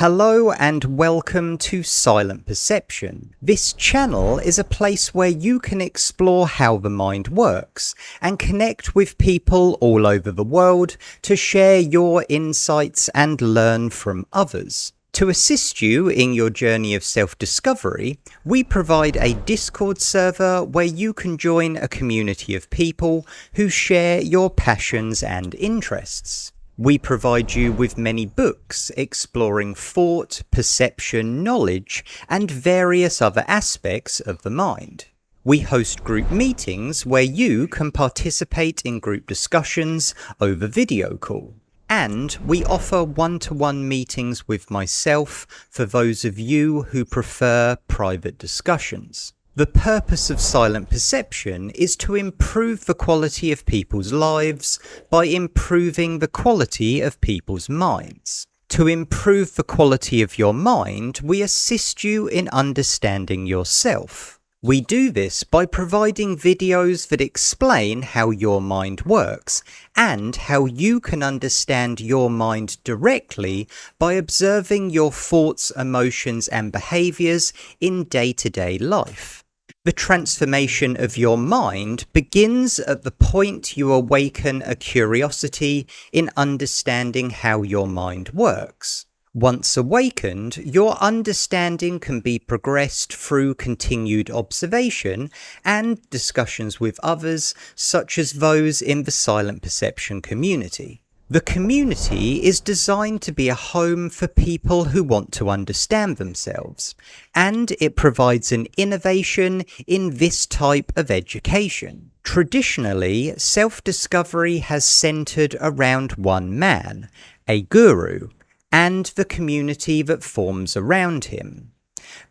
Hello and welcome to Silent Perception. This channel is a place where you can explore how the mind works and connect with people all over the world to share your insights and learn from others. To assist you in your journey of self-discovery, we provide a Discord server where you can join a community of people who share your passions and interests. We provide you with many books exploring thought, perception, knowledge, and various other aspects of the mind. We host group meetings where you can participate in group discussions over video call. And we offer one-to-one meetings with myself for those of you who prefer private discussions. The purpose of Silent Perception is to improve the quality of people's lives by improving the quality of people's minds. To improve the quality of your mind, we assist you in understanding yourself. We do this by providing videos that explain how your mind works and how you can understand your mind directly by observing your thoughts, emotions, and behaviors in day-to-day life. The transformation of your mind begins at the point you awaken a curiosity in understanding how your mind works. Once awakened, your understanding can be progressed through continued observation and discussions with others, such as those in the Silent Perception community. The community is designed to be a home for people who want to understand themselves, and it provides an innovation in this type of education. Traditionally, self-discovery has centered around one man, a guru, and the community that forms around him.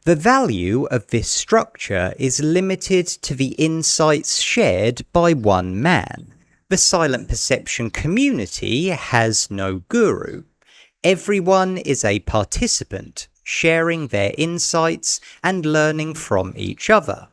The value of this structure is limited to the insights shared by one man. The Silent Perception community has no guru. Everyone is a participant, sharing their insights and learning from each other.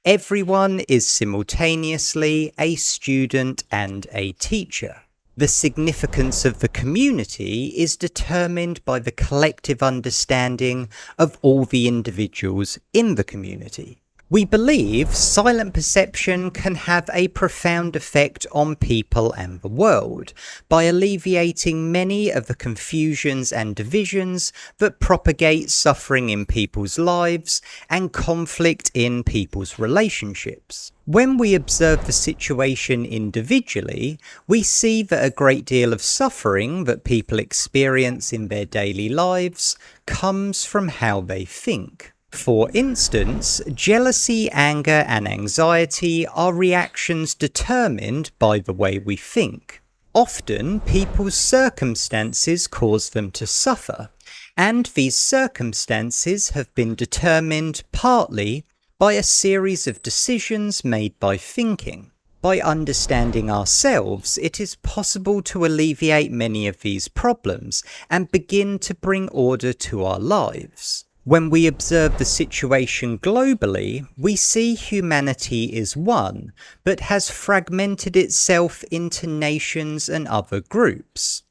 Everyone is simultaneously a student and a teacher. The significance of the community is determined by the collective understanding of all the individuals in the community. We believe Silent Perception can have a profound effect on people and the world by alleviating many of the confusions and divisions that propagate suffering in people's lives and conflict in people's relationships. When we observe the situation individually, we see that a great deal of suffering that people experience in their daily lives comes from how they think. For instance, jealousy, anger, and anxiety are reactions determined by the way we think. Often, people's circumstances cause them to suffer, and these circumstances have been determined partly by a series of decisions made by thinking. By understanding ourselves, it is possible to alleviate many of these problems and begin to bring order to our lives. When we observe the situation globally, we see humanity is one, but has fragmented itself into nations and other groups.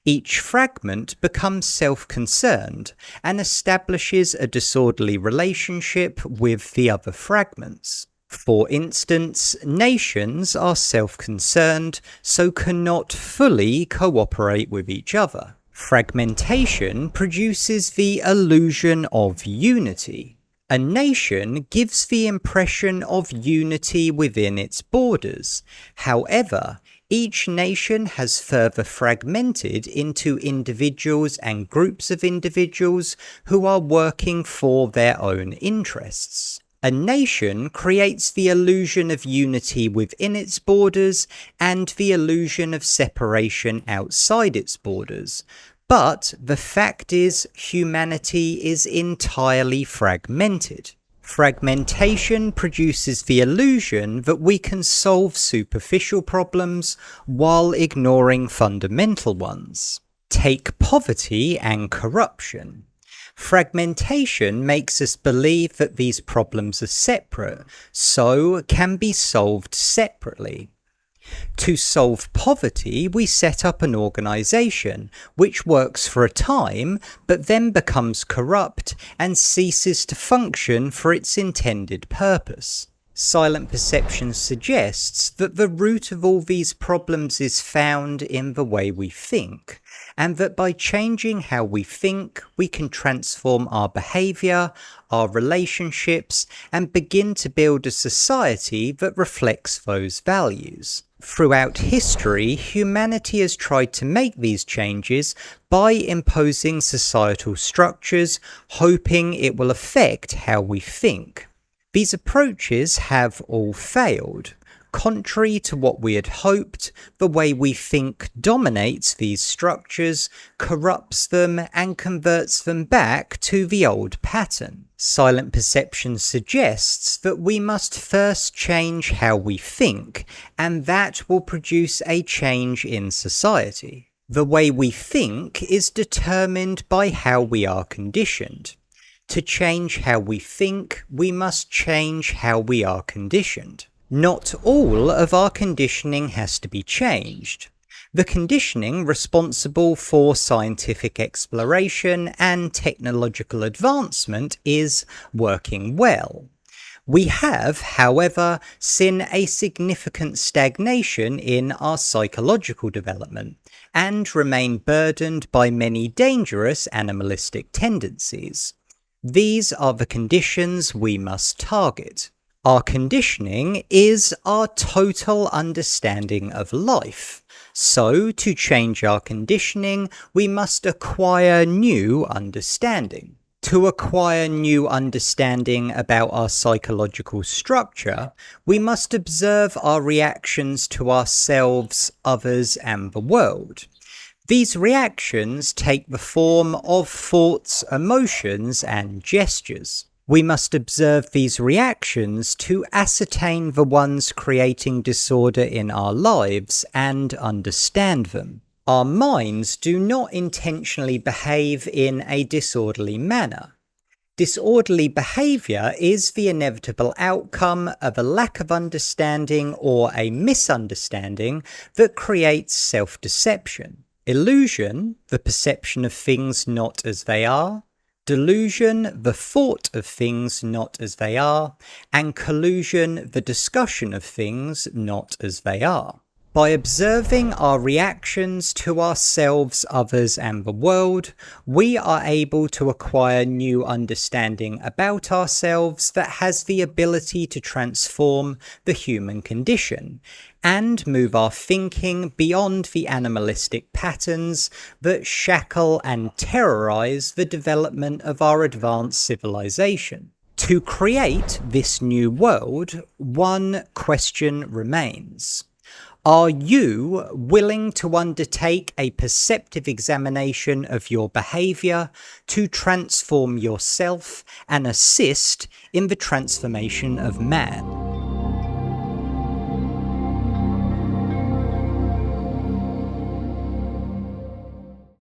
Each fragment becomes self-concerned and establishes a disorderly relationship with the other fragments. For instance, nations are self-concerned, so cannot fully cooperate with each other. Fragmentation produces the illusion of unity. A nation gives the impression of unity within its borders. However, each nation has further fragmented into individuals and groups of individuals who are working for their own interests. A nation creates the illusion of unity within its borders and the illusion of separation outside its borders. But the fact is, humanity is entirely fragmented. Fragmentation produces the illusion that we can solve superficial problems while ignoring fundamental ones. Take poverty and corruption. Fragmentation makes us believe that these problems are separate, so can be solved separately. To solve poverty, we set up an organisation which works for a time but then becomes corrupt and ceases to function for its intended purpose. Silent perception suggests that the root of all these problems is found in the way we think, and that by changing how we think, we can transform our behaviour, our relationships, and begin to build a society that reflects those values. Throughout history, humanity has tried to make these changes by imposing societal structures, hoping it will affect how we think. These approaches have all failed. Contrary to what we had hoped, the way we think dominates these structures, corrupts them, and converts them back to the old pattern. Silent perception suggests that we must first change how we think, and that will produce a change in society. The way we think is determined by how we are conditioned. To change how we think, we must change how we are conditioned. Not all of our conditioning has to be changed. The conditioning responsible for scientific exploration and technological advancement is working well. We have, however, seen a significant stagnation in our psychological development and remain burdened by many dangerous animalistic tendencies. These are the conditions we must target. Our conditioning is our total understanding of life. So, to change our conditioning, we must acquire new understanding. To acquire new understanding about our psychological structure, we must observe our reactions to ourselves, others, and the world. These reactions take the form of thoughts, emotions, and gestures. We must observe these reactions to ascertain the ones creating disorder in our lives and understand them. Our minds do not intentionally behave in a disorderly manner. Disorderly behaviour is the inevitable outcome of a lack of understanding or a misunderstanding that creates self-deception. Illusion, the perception of things not as they are. Delusion, the thought of things not as they are, and collusion, the discussion of things not as they are. By observing our reactions to ourselves, others, and the world, we are able to acquire new understanding about ourselves that has the ability to transform the human condition and move our thinking beyond the animalistic patterns that shackle and terrorize the development of our advanced civilization. To create this new world, one question remains. Are you willing to undertake a perceptive examination of your behaviour to transform yourself and assist in the transformation of man?